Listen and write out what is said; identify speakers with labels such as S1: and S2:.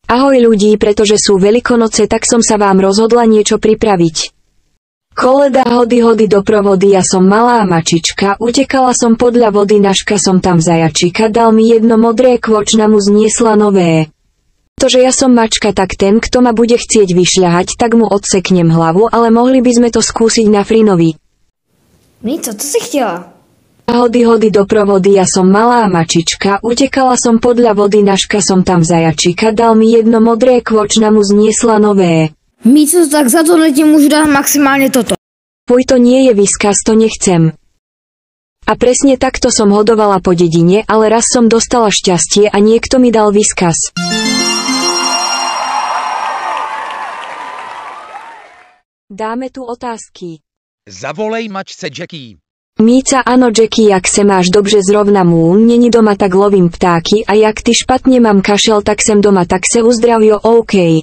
S1: Ahoj ľudí, pretože sú Veľkonoce, tak som sa vám rozhodla niečo pripraviť. Koleda hody doprovody, ja som malá mačička, utekala som podľa vody, naška som tam zajačika, dal mi jedno modré kvočna, mu zniesla nové. Pretože ja som mačka, tak ten, kto ma bude chcieť vyšľahať, tak mu odseknem hlavu, ale mohli by sme to skúsiť na Frinovi.
S2: Mico, co si chtěla?
S1: Hody doprovody, ja som malá mačička, utekala som podľa vody, naška som tam zajačika, dal mi jedno modré kvočna, mu zniesla nové.
S2: Mico, tak za to ti môžu dať maximálne toto.
S1: Fuj, to nie je Whiskas, to nechcem. A presne takto som hodovala po dedine, ale raz som dostala šťastie a niekto mi dal Whiskas. Dáme tu otázky.
S3: Zavolej mačce Jackie.
S1: Míca, áno Jackie, jak se máš dobře, zrovna můj není doma, tak lovím ptáky, a jak ty špatně mám kašel, tak jsem doma, tak se uzdravio, OK.